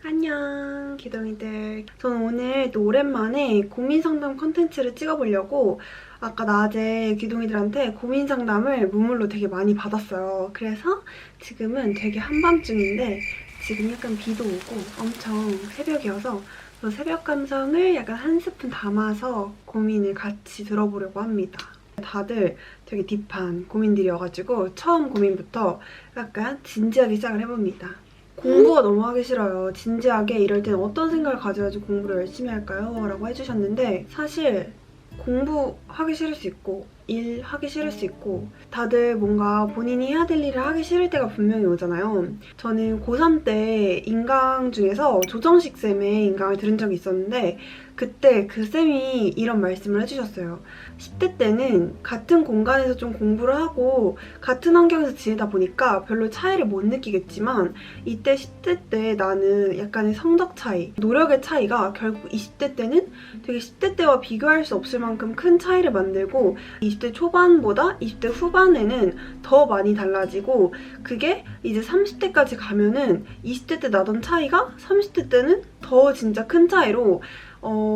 안녕 기동이들. 저는 오늘 또 오랜만에 고민상담 컨텐츠를 찍어보려고 아까 낮에 기동이들한테 고민상담을 문물로 되게 많이 받았어요. 그래서 지금은 되게 한밤중인데 지금 약간 비도 오고 엄청 새벽이어서 저 새벽 감성을 약간 한 스푼 담아서 고민을 같이 들어보려고 합니다. 다들 되게 딥한 고민들이어가지고 처음 고민부터 약간 진지하게 시작을 해봅니다. 공부가 너무 하기 싫어요. 진지하게 이럴 땐 어떤 생각을 가져야지 공부를 열심히 할까요? 라고 해주셨는데 사실 공부하기 싫을 수 있고 일하기 싫을 수 있고 다들 뭔가 본인이 해야 될 일을 하기 싫을 때가 분명히 오잖아요. 저는 고3 때 인강 중에서 조정식 쌤의 인강을 들은 적이 있었는데 그때 그 쌤이 이런 말씀을 해주셨어요. 10대 때는 같은 공간에서 좀 공부를 하고 같은 환경에서 지내다 보니까 별로 차이를 못 느끼겠지만 이때 10대 때 나는 약간의 성적 차이, 노력의 차이가 결국 20대 때는 되게 10대 때와 비교할 수 없을 만큼 큰 차이를 만들고 20대 초반보다 20대 후반에는 더 많이 달라지고 그게 이제 30대까지 가면은 20대 때 나던 차이가 30대 때는 더 진짜 큰 차이로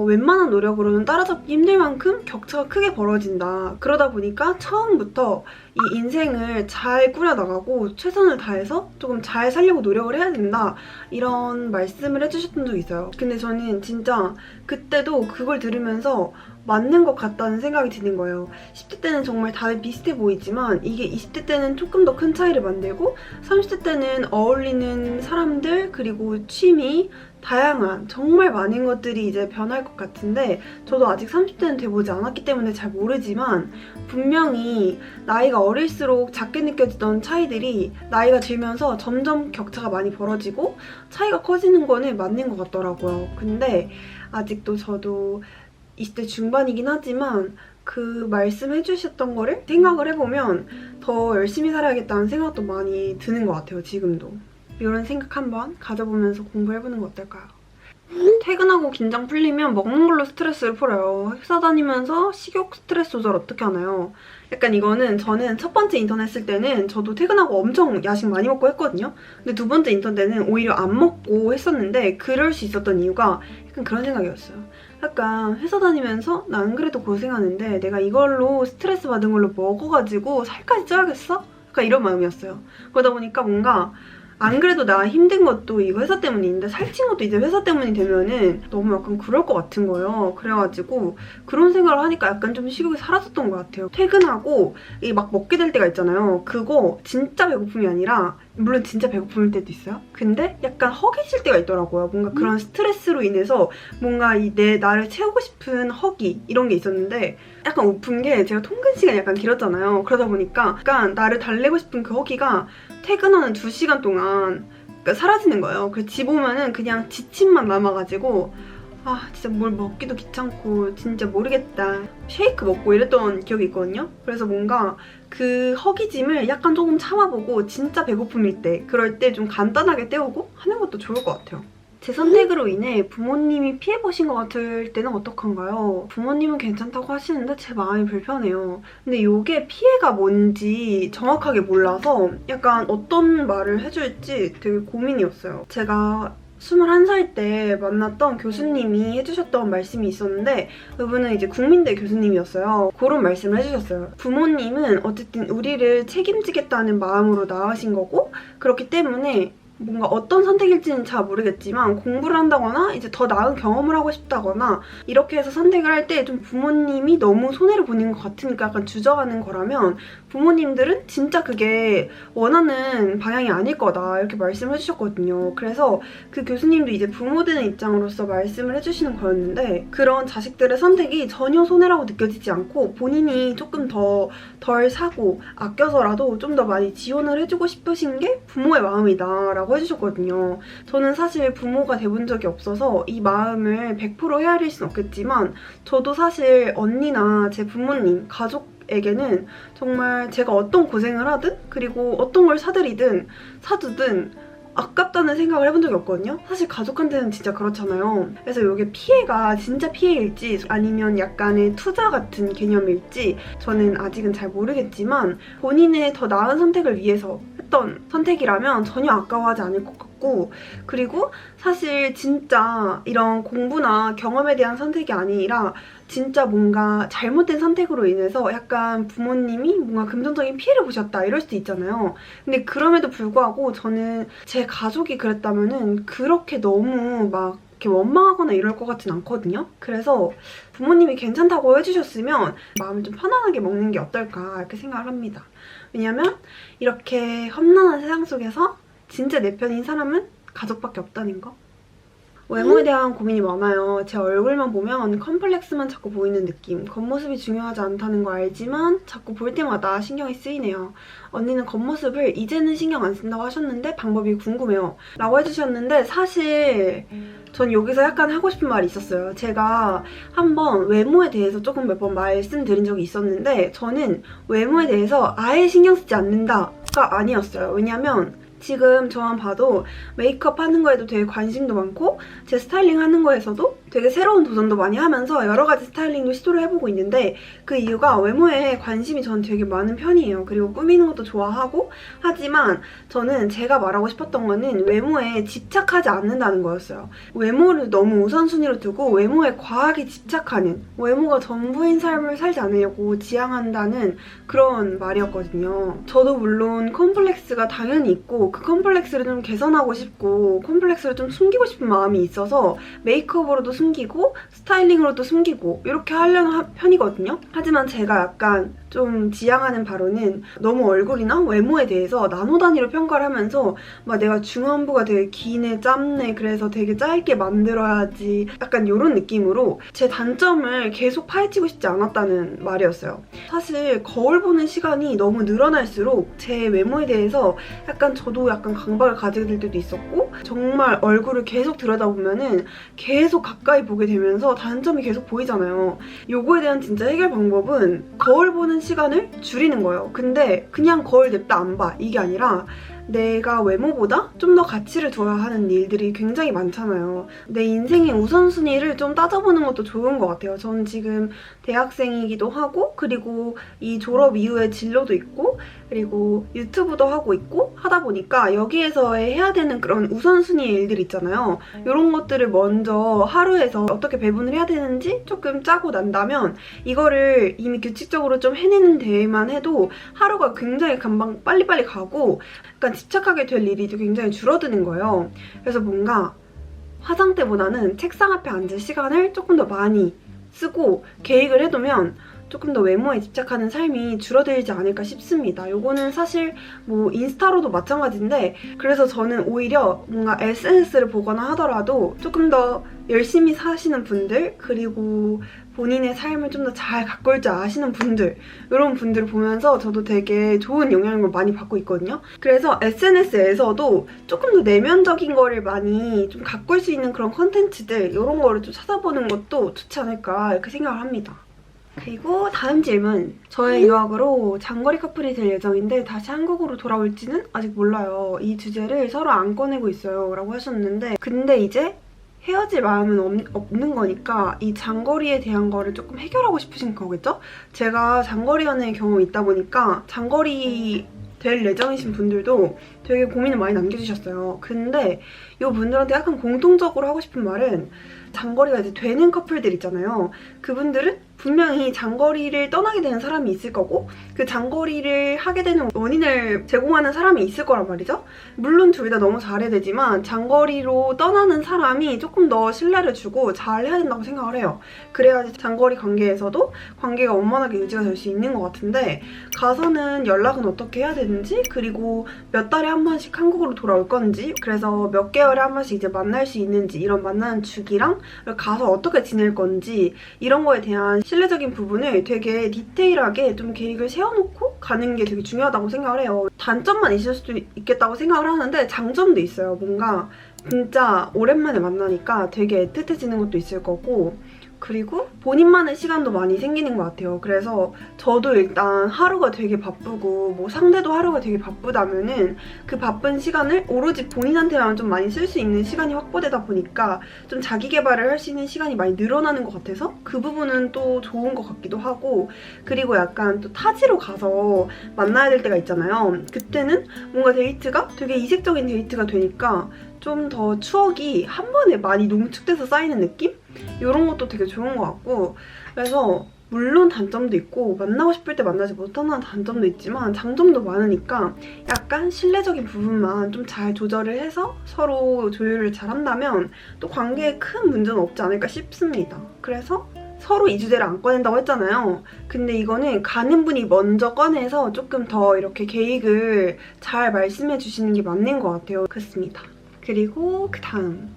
웬만한 노력으로는 따라잡기 힘들 만큼 격차가 크게 벌어진다. 그러다 보니까 처음부터 이 인생을 잘 꾸려나가고 최선을 다해서 조금 잘 살려고 노력을 해야 된다. 이런 말씀을 해주셨던 적이 있어요. 근데 저는 진짜 그때도 그걸 들으면서 맞는 것 같다는 생각이 드는 거예요. 10대 때는 정말 다들 비슷해 보이지만 이게 20대 때는 조금 더 큰 차이를 만들고 30대 때는 어울리는 사람들 그리고 취미 다양한 정말 많은 것들이 이제 변할 것 같은데 저도 아직 30대는 돼보지 않았기 때문에 잘 모르지만 분명히 나이가 어릴수록 작게 느껴지던 차이들이 나이가 들면서 점점 격차가 많이 벌어지고 차이가 커지는 거는 맞는 것 같더라고요. 근데 아직도 저도 20대 중반이긴 하지만 그 말씀해주셨던 거를 생각을 해보면 더 열심히 살아야겠다는 생각도 많이 드는 것 같아요, 지금도. 이런 생각 한번 가져보면서 공부해보는 거 어떨까요? 퇴근하고 긴장 풀리면 먹는 걸로 스트레스를 풀어요. 회사 다니면서 식욕 스트레스 조절 어떻게 하나요? 약간 이거는 저는 첫 번째 인턴 했을 때는 저도 퇴근하고 엄청 야식 많이 먹고 했거든요. 근데 두 번째 인턴 때는 오히려 안 먹고 했었는데 그럴 수 있었던 이유가 약간 그런 생각이었어요. 약간 회사 다니면서 나 안 그래도 고생하는데 내가 이걸로 스트레스 받은 걸로 먹어가지고 살까지 쪄야겠어? 약간 이런 마음이었어요. 그러다 보니까 뭔가 안 그래도 나 힘든 것도 이거 회사 때문인데 살찐 것도 이제 회사 때문이 되면은 너무 약간 그럴 것 같은 거예요. 그래가지고 그런 생각을 하니까 약간 좀 식욕이 사라졌던 것 같아요. 퇴근하고 이 막 먹게 될 때가 있잖아요. 그거 진짜 배고픔이 아니라 물론 진짜 배고플 때도 있어요. 근데 약간 허기질 때가 있더라고요. 뭔가 그런 스트레스로 인해서 뭔가 나를 채우고 싶은 허기 이런 게 있었는데 약간 웃픈 게 제가 통근 시간이 약간 길었잖아요. 그러다 보니까 약간 나를 달래고 싶은 그 허기가 퇴근하는 2시간 동안 그러니까 사라지는 거예요. 그래서 집 오면은 그냥 지침만 남아가지고 아 진짜 뭘 먹기도 귀찮고 진짜 모르겠다. 쉐이크 먹고 이랬던 기억이 있거든요. 그래서 뭔가 그 허기짐을 약간 조금 참아보고 진짜 배고픔일 때 그럴 때 좀 간단하게 때우고 하는 것도 좋을 것 같아요. 제 선택으로 인해 부모님이 피해보신 것 같을 때는 어떡한가요? 부모님은 괜찮다고 하시는데 제 마음이 불편해요. 근데 이게 피해가 뭔지 정확하게 몰라서 약간 어떤 말을 해줄지 되게 고민이었어요. 제가 21살 때 만났던 교수님이 해주셨던 말씀이 있었는데 그분은 이제 국민대 교수님이었어요. 그런 말씀을 해주셨어요. 부모님은 어쨌든 우리를 책임지겠다는 마음으로 낳으신 거고 그렇기 때문에 뭔가 어떤 선택일지는 잘 모르겠지만 공부를 한다거나 이제 더 나은 경험을 하고 싶다거나 이렇게 해서 선택을 할 때 좀 부모님이 너무 손해를 보는 것 같으니까 약간 주저하는 거라면 부모님들은 진짜 그게 원하는 방향이 아닐 거다 이렇게 말씀을 해주셨거든요. 그래서 그 교수님도 이제 부모 되는 입장으로서 말씀을 해주시는 거였는데 그런 자식들의 선택이 전혀 손해라고 느껴지지 않고 본인이 조금 더 덜 사고 아껴서라도 좀 더 많이 지원을 해주고 싶으신 게 부모의 마음이다 라고 해주셨거든요. 저는 사실 부모가 돼본 적이 없어서 이 마음을 100% 헤아릴 순 없겠지만 저도 사실 언니나 제 부모님, 가족에게는 정말 제가 어떤 고생을 하든 그리고 어떤 걸 사드리든 사주든 아깝다는 생각을 해본 적이 없거든요. 사실 가족한테는 진짜 그렇잖아요. 그래서 이게 피해가 진짜 피해일지 아니면 약간의 투자 같은 개념일지 저는 아직은 잘 모르겠지만 본인의 더 나은 선택을 위해서 했던 선택이라면 전혀 아까워하지 않을 것 같고, 그리고 사실 진짜 이런 공부나 경험에 대한 선택이 아니라 진짜 뭔가 잘못된 선택으로 인해서 약간 부모님이 뭔가 금전적인 피해를 보셨다 이럴 수도 있잖아요. 근데 그럼에도 불구하고 저는 제 가족이 그랬다면은 그렇게 너무 막 이렇게 원망하거나 이럴 것 같진 않거든요. 그래서 부모님이 괜찮다고 해주셨으면 마음을 좀 편안하게 먹는 게 어떨까 이렇게 생각을 합니다. 왜냐면 이렇게 험난한 세상 속에서 진짜 내 편인 사람은 가족밖에 없다는 거. 외모에 대한 고민이 많아요. 제 얼굴만 보면 컴플렉스만 자꾸 보이는 느낌. 겉모습이 중요하지 않다는 거 알지만 자꾸 볼 때마다 신경이 쓰이네요. 언니는 겉모습을 이제는 신경 안 쓴다고 하셨는데 방법이 궁금해요. 라고 해주셨는데 사실 전 여기서 약간 하고 싶은 말이 있었어요. 제가 한번 외모에 대해서 조금 몇 번 말씀드린 적이 있었는데 저는 외모에 대해서 아예 신경 쓰지 않는다가 아니었어요. 왜냐면 지금 저만 봐도 메이크업 하는 거에도 되게 관심도 많고 제 스타일링 하는 거에서도 되게 새로운 도전도 많이 하면서 여러 가지 스타일링도 시도를 해보고 있는데 그 이유가 외모에 관심이 저는 되게 많은 편이에요. 그리고 꾸미는 것도 좋아하고 하지만 저는 제가 말하고 싶었던 거는 외모에 집착하지 않는다는 거였어요. 외모를 너무 우선순위로 두고 외모에 과하게 집착하는, 외모가 전부인 삶을 살지 않으려고 지향한다는 그런 말이었거든요. 저도 물론 컴플렉스가 당연히 있고 그 컴플렉스를 좀 개선하고 싶고 컴플렉스를 좀 숨기고 싶은 마음이 있어서 메이크업으로도 숨기고 스타일링으로도 숨기고 이렇게 하려는 편이거든요. 하지만 제가 약간 좀 지향하는 바로는 너무 얼굴이나 외모에 대해서 나노 단위로 평가를 하면서 막 내가 중안부가 되게 기네 짧네 그래서 되게 짧게 만들어야지 약간 이런 느낌으로 제 단점을 계속 파헤치고 싶지 않았다는 말이었어요. 사실 거울 보는 시간이 너무 늘어날수록 제 외모에 대해서 약간 저도 약간 강박을 가지게 될 때도 있었고 정말 얼굴을 계속 들여다보면은 계속 가까이 보게 되면서 단점이 계속 보이잖아요. 요거에 대한 진짜 해결 방법은 거울 보는 시간을 줄이는 거예요. 근데 그냥 거울 냅다 안 봐 이게 아니라 내가 외모보다 좀 더 가치를 둬야 하는 일들이 굉장히 많잖아요. 내 인생의 우선순위를 좀 따져보는 것도 좋은 것 같아요. 저는 지금 대학생이기도 하고 그리고 이 졸업 이후에 진로도 있고 그리고 유튜브도 하고 있고 하다 보니까 여기에서 해야 되는 그런 우선순위의 일들 있잖아요. 이런 것들을 먼저 하루에서 어떻게 배분을 해야 되는지 조금 짜고 난다면 이거를 이미 규칙적으로 좀 해내는 데에만 해도 하루가 굉장히 금방 빨리빨리 가고 약간 집착하게 될 일이 굉장히 줄어드는 거예요. 그래서 뭔가 화장 때보다는 책상 앞에 앉을 시간을 조금 더 많이 쓰고 계획을 해두면 조금 더 외모에 집착하는 삶이 줄어들지 않을까 싶습니다. 요거는 사실 뭐 인스타로도 마찬가지인데 그래서 저는 오히려 뭔가 SNS를 보거나 하더라도 조금 더 열심히 사시는 분들 그리고 본인의 삶을 좀 더 잘 가꿀 줄 아시는 분들 이런 분들을 보면서 저도 되게 좋은 영향을 많이 받고 있거든요. 그래서 SNS에서도 조금 더 내면적인 거를 많이 좀 가꿀 수 있는 그런 컨텐츠들 이런 거를 좀 찾아보는 것도 좋지 않을까 이렇게 생각을 합니다. 그리고 다음 질문. 저의 유학으로 장거리 커플이 될 예정인데 다시 한국으로 돌아올지는 아직 몰라요. 이 주제를 서로 안 꺼내고 있어요 라고 하셨는데 근데 이제 헤어질 마음은 없는 거니까 이 장거리에 대한 거를 조금 해결하고 싶으신 거겠죠? 제가 장거리 연애 경험이 있다 보니까 장거리 될 예정이신 분들도 되게 고민을 많이 남겨주셨어요. 근데 이 분들한테 약간 공통적으로 하고 싶은 말은 장거리가 이제 되는 커플들 있잖아요. 그분들은 분명히 장거리를 떠나게 되는 사람이 있을 거고 그 장거리를 하게 되는 원인을 제공하는 사람이 있을 거란 말이죠. 물론 둘 다 너무 잘해야 되지만 장거리로 떠나는 사람이 조금 더 신뢰를 주고 잘 해야 된다고 생각을 해요. 그래야지 장거리 관계에서도 관계가 원만하게 유지가 될 수 있는 것 같은데 가서는 연락은 어떻게 해야 되는지 그리고 몇 달에 한 번씩 한국으로 돌아올 건지 그래서 몇 개월에 한 번씩 이제 만날 수 있는지 이런 만나는 주기랑 가서 어떻게 지낼 건지 이런 거에 대한 신뢰적인 부분을 되게 디테일하게 좀 계획을 세워놓고 가는 게 되게 중요하다고 생각을 해요. 단점만 있을 수도 있겠다고 생각을 하는데 장점도 있어요. 뭔가 진짜 오랜만에 만나니까 되게 애틋해지는 것도 있을 거고 그리고 본인만의 시간도 많이 생기는 것 같아요. 그래서 저도 일단 하루가 되게 바쁘고 뭐 상대도 하루가 되게 바쁘다면은 그 바쁜 시간을 오로지 본인한테만 좀 많이 쓸 수 있는 시간이 확보되다 보니까 좀 자기 개발을 할 수 있는 시간이 많이 늘어나는 것 같아서 그 부분은 또 좋은 것 같기도 하고, 그리고 약간 또 타지로 가서 만나야 될 때가 있잖아요. 그때는 뭔가 데이트가 되게 이색적인 데이트가 되니까 좀 더 추억이 한 번에 많이 농축돼서 쌓이는 느낌? 이런 것도 되게 좋은 것 같고, 그래서 물론 단점도 있고 만나고 싶을 때 만나지 못하는 단점도 있지만 장점도 많으니까 약간 신뢰적인 부분만 좀 잘 조절을 해서 서로 조율을 잘 한다면 또 관계에 큰 문제는 없지 않을까 싶습니다. 그래서 서로 이 주제를 안 꺼낸다고 했잖아요. 근데 이거는 가는 분이 먼저 꺼내서 조금 더 이렇게 계획을 잘 말씀해 주시는 게 맞는 것 같아요. 그렇습니다. 그리고 그 다음,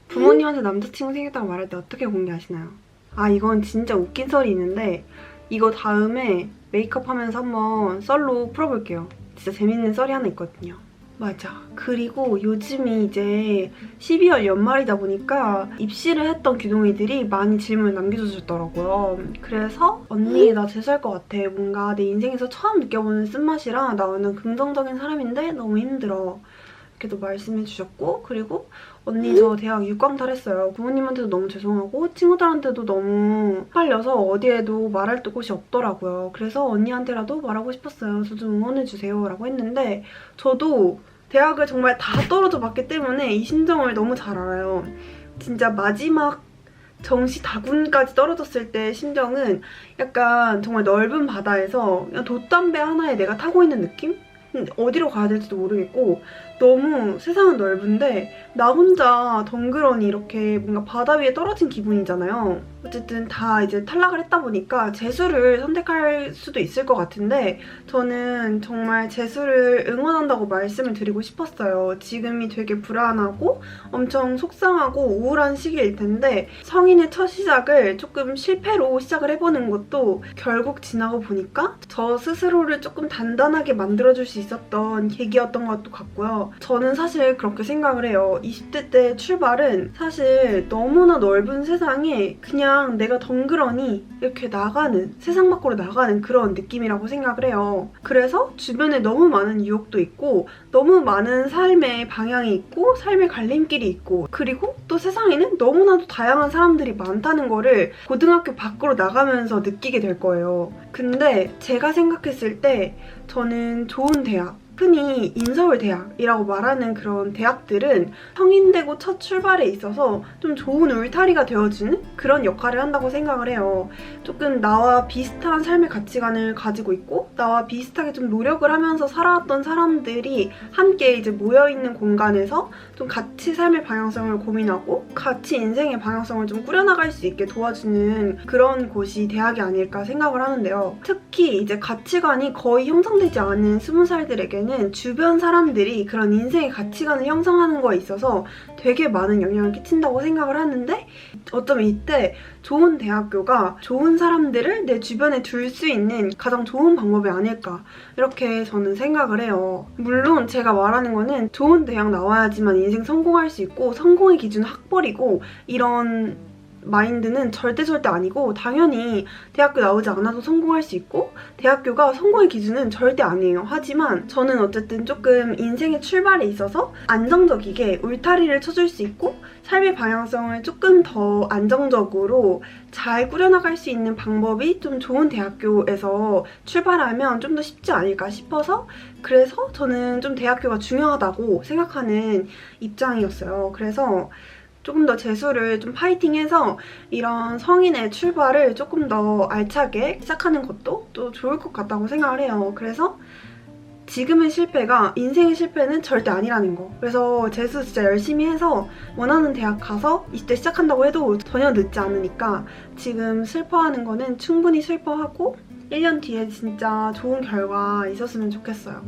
부모님한테 남자친구 생겼다고 말할 때 어떻게 공개하시나요? 아, 이건 진짜 웃긴 썰이 있는데 이거 다음에 메이크업 하면서 한번 썰로 풀어볼게요. 진짜 재밌는 썰이 하나 있거든요. 맞아. 그리고 요즘이 이제 12월 연말이다 보니까 입시를 했던 귀동이들이 많이 질문을 남겨주셨더라고요. 그래서 언니 나 재수할 것 같아. 뭔가 내 인생에서 처음 느껴보는 쓴맛이라 나 완전 긍정적인 사람인데 너무 힘들어. 이렇게도 말씀해 주셨고, 그리고 언니 저 대학 6광탈 했어요. 부모님한테도 너무 죄송하고 친구들한테도 너무 헷갈려서 어디에도 말할 곳이 없더라고요. 그래서 언니한테라도 말하고 싶었어요. 저 좀 응원해주세요 라고 했는데, 저도 대학을 정말 다 떨어져 봤기 때문에 이 심정을 너무 잘 알아요. 진짜 마지막 정시 다군까지 떨어졌을 때 심정은 약간 정말 넓은 바다에서 그냥 돛담배 하나에 내가 타고 있는 느낌? 어디로 가야 될지도 모르겠고 너무 세상은 넓은데 나 혼자 덩그러니 이렇게 뭔가 바다 위에 떨어진 기분이잖아요. 어쨌든 다 이제 탈락을 했다 보니까 재수를 선택할 수도 있을 것 같은데 저는 정말 재수를 응원한다고 말씀을 드리고 싶었어요. 지금이 되게 불안하고 엄청 속상하고 우울한 시기일 텐데 성인의 첫 시작을 조금 실패로 시작을 해보는 것도 결국 지나고 보니까 저 스스로를 조금 단단하게 만들어줄 수 있었던 계기였던 것도 같고요. 저는 사실 그렇게 생각을 해요. 20대 때 출발은 사실 너무나 넓은 세상에 그냥 내가 덩그러니 이렇게 나가는, 세상 밖으로 나가는 그런 느낌이라고 생각을 해요. 그래서 주변에 너무 많은 유혹도 있고 너무 많은 삶의 방향이 있고 삶의 갈림길이 있고, 그리고 또 세상에는 너무나도 다양한 사람들이 많다는 거를 고등학교 밖으로 나가면서 느끼게 될 거예요. 근데 제가 생각했을 때 저는 좋은 대학, 흔히 인서울 대학이라고 말하는 그런 대학들은 성인되고 첫 출발에 있어서 좀 좋은 울타리가 되어주는 그런 역할을 한다고 생각을 해요. 조금 나와 비슷한 삶의 가치관을 가지고 있고 나와 비슷하게 좀 노력을 하면서 살아왔던 사람들이 함께 이제 모여있는 공간에서 좀 같이 삶의 방향성을 고민하고 같이 인생의 방향성을 좀 꾸려나갈 수 있게 도와주는 그런 곳이 대학이 아닐까 생각을 하는데요. 특히 이제 가치관이 거의 형성되지 않은 20살들에게는 주변 사람들이 그런 인생의 가치관을 형성하는 거에 있어서 되게 많은 영향을 끼친다고 생각을 하는데, 어쩌면 이때 좋은 대학교가 좋은 사람들을 내 주변에 둘 수 있는 가장 좋은 방법이 아닐까 이렇게 저는 생각을 해요. 물론 제가 말하는 거는 좋은 대학 나와야지만 인생 성공할 수 있고 성공의 기준은 학벌이고 이런 마인드는 절대 아니고, 당연히 대학교 나오지 않아도 성공할 수 있고 대학교가 성공의 기준은 절대 아니에요. 하지만 저는 어쨌든 조금 인생의 출발에 있어서 안정적이게 울타리를 쳐줄 수 있고 삶의 방향성을 조금 더 안정적으로 잘 꾸려나갈 수 있는 방법이 좀 좋은 대학교에서 출발하면 좀 더 쉽지 않을까 싶어서, 그래서 저는 좀 대학교가 중요하다고 생각하는 입장이었어요. 그래서 조금 더 재수를 좀 파이팅해서 이런 성인의 출발을 조금 더 알차게 시작하는 것도 또 좋을 것 같다고 생각을 해요. 그래서 지금의 실패가 인생의 실패는 절대 아니라는 거. 그래서 재수 진짜 열심히 해서 원하는 대학 가서 20대 시작한다고 해도 전혀 늦지 않으니까 지금 슬퍼하는 거는 충분히 슬퍼하고 1년 뒤에 진짜 좋은 결과 있었으면 좋겠어요.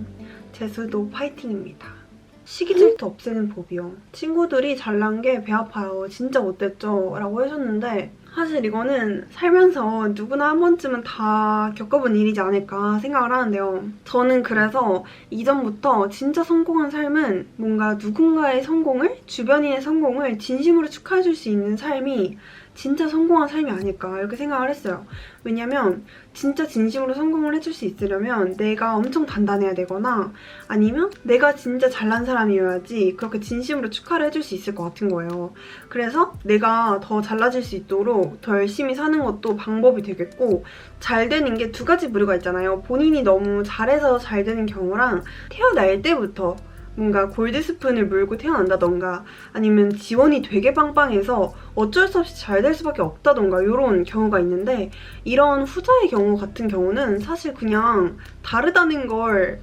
재수도 파이팅입니다. 시기 질투 없애는 법이요. 친구들이 잘난 게 배 아파요. 진짜 못됐죠? 라고 해줬는데 사실 이거는 살면서 누구나 한 번쯤은 다 겪어본 일이지 않을까 생각을 하는데요. 저는 그래서 이전부터 진짜 성공한 삶은 뭔가 누군가의 성공을, 주변인의 성공을 진심으로 축하해줄 수 있는 삶이 진짜 성공한 삶이 아닐까 이렇게 생각을 했어요. 왜냐면 진짜 진심으로 성공을 해줄 수 있으려면 내가 엄청 단단해야 되거나 아니면 내가 진짜 잘난 사람이어야지 그렇게 진심으로 축하를 해줄 수 있을 것 같은 거예요. 그래서 내가 더 잘나질 수 있도록 더 열심히 사는 것도 방법이 되겠고, 잘 되는 게 두 가지 부류가 있잖아요. 본인이 너무 잘해서 잘 되는 경우랑 태어날 때부터 뭔가 골드스푼을 물고 태어난다던가 아니면 지원이 되게 빵빵해서 어쩔 수 없이 잘 될 수밖에 없다던가 이런 경우가 있는데, 이런 후자의 경우 같은 경우는 사실 그냥 다르다는 걸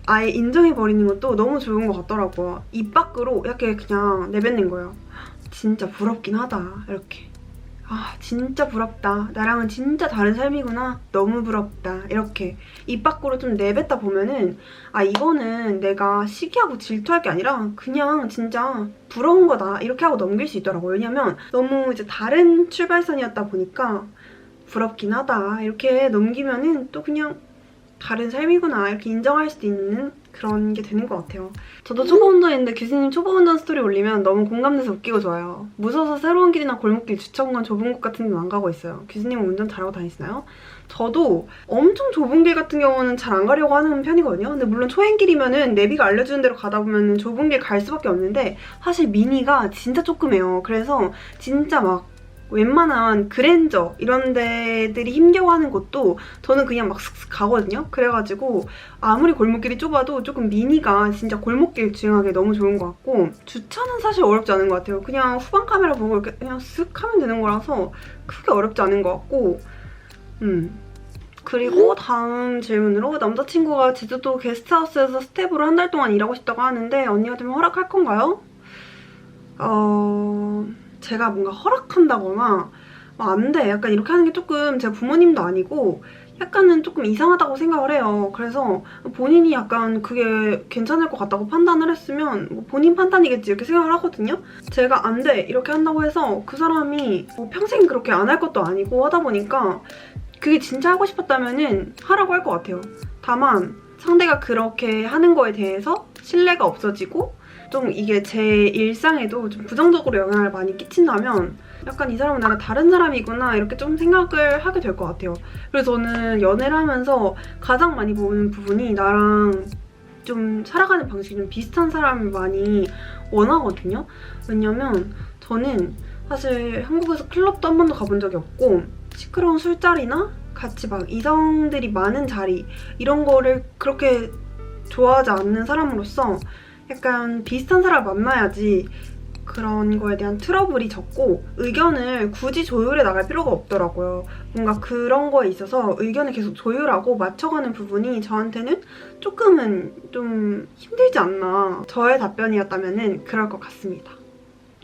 아예 인정해버리는 것도 너무 좋은 것 같더라고요. 입 밖으로 이렇게 그냥 내뱉는 거예요. 진짜 부럽긴 하다 이렇게. 아 진짜 부럽다. 나랑은 진짜 다른 삶이구나. 너무 부럽다. 이렇게 입 밖으로 좀 내뱉다 보면은 아 이거는 내가 시기하고 질투할 게 아니라 그냥 진짜 부러운 거다. 이렇게 하고 넘길 수 있더라고요. 왜냐면 너무 이제 다른 출발선이었다 보니까 부럽긴 하다. 이렇게 넘기면은 또 그냥 다른 삶이구나 이렇게 인정할 수도 있는 그런 게 되는 것 같아요. 저도 초보 운전인데 교수님 초보 운전 스토리 올리면 너무 공감돼서 웃기고 좋아요. 무서워서 새로운 길이나 골목길, 주차공간 좁은 곳 같은 데는 안 가고 있어요. 교수님은 운전 잘하고 다니시나요? 저도 엄청 좁은 길 같은 경우는 잘 안 가려고 하는 편이거든요. 근데 물론 초행길이면은 내비가 알려주는 대로 가다 보면 좁은 길 갈 수밖에 없는데, 사실 미니가 진짜 조그매요. 그래서 진짜 막 웬만한 그랜저 이런 데들이 힘겨워하는 곳도 저는 그냥 막 슥슥 가거든요. 그래가지고 아무리 골목길이 좁아도 조금 미니가 진짜 골목길 주행하기 너무 좋은 것 같고, 주차는 사실 어렵지 않은 것 같아요. 그냥 후방 카메라 보고 이렇게 그냥 쓱 하면 되는 거라서 크게 어렵지 않은 것 같고. 그리고 다음 질문으로, 남자친구가 제주도 게스트하우스에서 스텝으로 한 달 동안 일하고 싶다고 하는데 언니가 되면 허락할 건가요? 제가 뭔가 허락한다거나 안 돼 약간 이렇게 하는 게 조금, 제가 부모님도 아니고 약간은 조금 이상하다고 생각을 해요. 그래서 본인이 약간 그게 괜찮을 것 같다고 판단을 했으면 뭐 본인 판단이겠지 이렇게 생각을 하거든요. 제가 안 돼 이렇게 한다고 해서 그 사람이 뭐 평생 그렇게 안 할 것도 아니고 하다 보니까 그게 진짜 하고 싶었다면은 하라고 할 것 같아요. 다만 상대가 그렇게 하는 거에 대해서 신뢰가 없어지고 좀 이게 제 일상에도 좀 부정적으로 영향을 많이 끼친다면 약간 이 사람은 나랑 다른 사람이구나 이렇게 좀 생각을 하게 될 것 같아요. 그래서 저는 연애를 하면서 가장 많이 보는 부분이 나랑 좀 살아가는 방식이 좀 비슷한 사람을 많이 원하거든요. 왜냐면 저는 사실 한국에서 클럽도 한 번도 가본 적이 없고, 시끄러운 술자리나 같이 막 이성들이 많은 자리 이런 거를 그렇게 좋아하지 않는 사람으로서 약간 비슷한 사람을 만나야지 그런 거에 대한 트러블이 적고 의견을 굳이 조율해 나갈 필요가 없더라고요. 뭔가 그런 거에 있어서 의견을 계속 조율하고 맞춰가는 부분이 저한테는 조금은 좀 힘들지 않나. 저의 답변이었다면은 그럴 것 같습니다.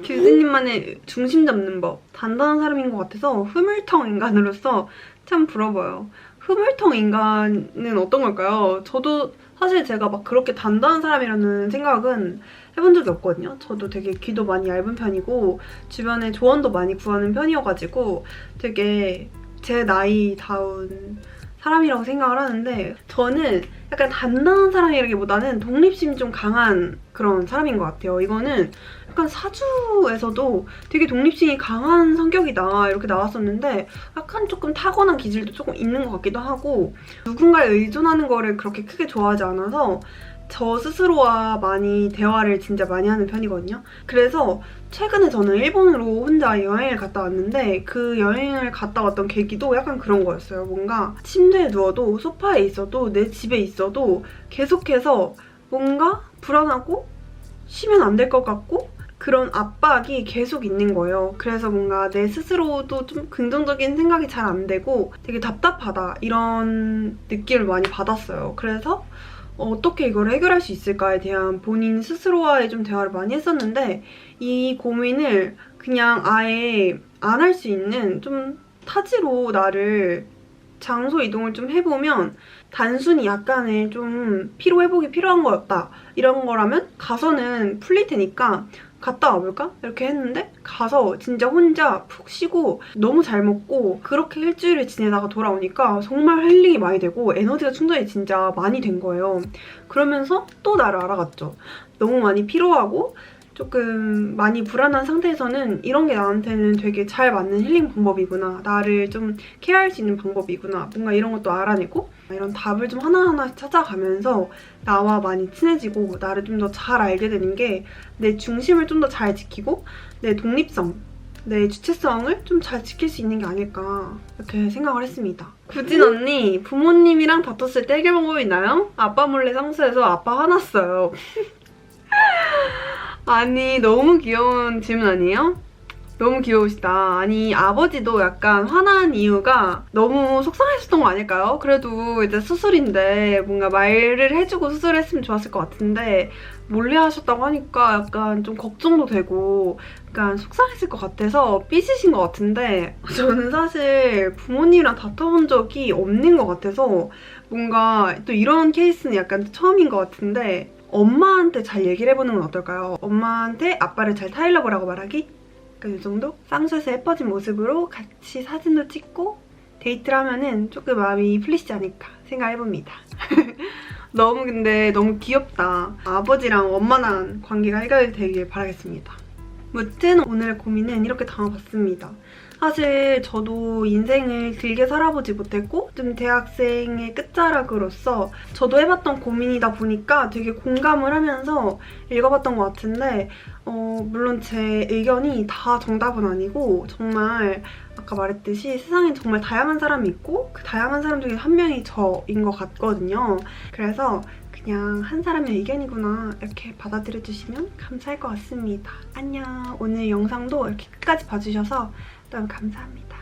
교수님만의 중심 잡는 법. 단단한 사람인 것 같아서 흐물텅 인간으로서 참 부러워요. 흐물텅 인간은 어떤 걸까요? 저도 사실 제가 막 그렇게 단단한 사람이라는 생각은 해본 적이 없거든요. 저도 되게 귀도 많이 얇은 편이고 주변에 조언도 많이 구하는 편이어가지고 되게 제 나이다운 사람이라고 생각을 하는데, 저는 약간 단단한 사람이라기보다는 독립심이 좀 강한 그런 사람인 것 같아요. 이거는 약간 사주에서도 되게 독립심이 강한 성격이다 이렇게 나왔었는데 약간 조금 타고난 기질도 조금 있는 것 같기도 하고, 누군가에 의존하는 거를 그렇게 크게 좋아하지 않아서 저 스스로와 많이 대화를 진짜 많이 하는 편이거든요. 그래서 최근에 저는 일본으로 혼자 여행을 갔다 왔는데 그 여행을 갔다 왔던 계기도 약간 그런 거였어요. 뭔가 침대에 누워도 소파에 있어도 내 집에 있어도 계속해서 뭔가 불안하고 쉬면 안 될 것 같고 그런 압박이 계속 있는 거예요. 그래서 뭔가 내 스스로도 좀 긍정적인 생각이 잘 안 되고 되게 답답하다 이런 느낌을 많이 받았어요. 그래서 어떻게 이걸 해결할 수 있을까에 대한 본인 스스로와의 좀 대화를 많이 했었는데, 이 고민을 그냥 아예 안 할 수 있는 좀 타지로 나를 장소 이동을 좀 해보면 단순히 약간의 좀 피로 회복이 필요한 거였다 이런 거라면 가서는 풀릴 테니까 갔다 와볼까? 이렇게 했는데 가서 진짜 혼자 푹 쉬고 너무 잘 먹고 그렇게 일주일을 지내다가 돌아오니까 정말 힐링이 많이 되고 에너지가 충전이 진짜 많이 된 거예요. 그러면서 또 나를 알아갔죠. 너무 많이 피로하고 조금 많이 불안한 상태에서는 이런 게 나한테는 되게 잘 맞는 힐링 방법이구나. 나를 좀 케어할 수 있는 방법이구나. 뭔가 이런 것도 알아내고 이런 답을 좀 하나하나 찾아가면서 나와 많이 친해지고 나를 좀 더 잘 알게 되는 게 내 중심을 좀 더 잘 지키고 내 독립성, 내 주체성을 좀 잘 지킬 수 있는 게 아닐까 이렇게 생각을 했습니다. 구진 언니, 부모님이랑 다퉜을 때 해결 방법이 있나요? 아빠 몰래 상수해서 아빠 화났어요. 아니 너무 귀여운 질문 아니에요? 너무 귀여우시다. 아니 아버지도 약간 화난 이유가 너무 속상하셨던 거 아닐까요? 그래도 이제 수술인데 뭔가 말을 해주고 수술했으면 좋았을 것 같은데 몰래 하셨다고 하니까 약간 좀 걱정도 되고 약간 속상했을 것 같아서 삐지신 것 같은데 저는 사실 부모님이랑 다퉈본 적이 없는 것 같아서 뭔가 또 이런 케이스는 약간 처음인 것 같은데 엄마한테 잘 얘기를 해보는 건 어떨까요? 엄마한테 아빠를 잘 타일러보라고 말하기? 약간 이 정도? 쌍수에서 예뻐진 모습으로 같이 사진도 찍고 데이트를 하면은 조금 마음이 풀리지 않을까 생각해봅니다. 근데 너무 귀엽다. 아버지랑 원만한 관계가 해결되길 바라겠습니다. 무튼 오늘의 고민은 이렇게 담아봤습니다. 사실 저도 인생을 길게 살아보지 못했고 좀 대학생의 끝자락으로서 저도 해봤던 고민이다 보니까 되게 공감을 하면서 읽어봤던 것 같은데 물론 제 의견이 다 정답은 아니고 정말 아까 말했듯이 세상엔 정말 다양한 사람이 있고 그 다양한 사람 중에 한 명이 저인 것 같거든요. 그래서 그냥 한 사람의 의견이구나 이렇게 받아들여주시면 감사할 것 같습니다. 안녕. 오늘 영상도 이렇게 끝까지 봐주셔서 너무 감사합니다.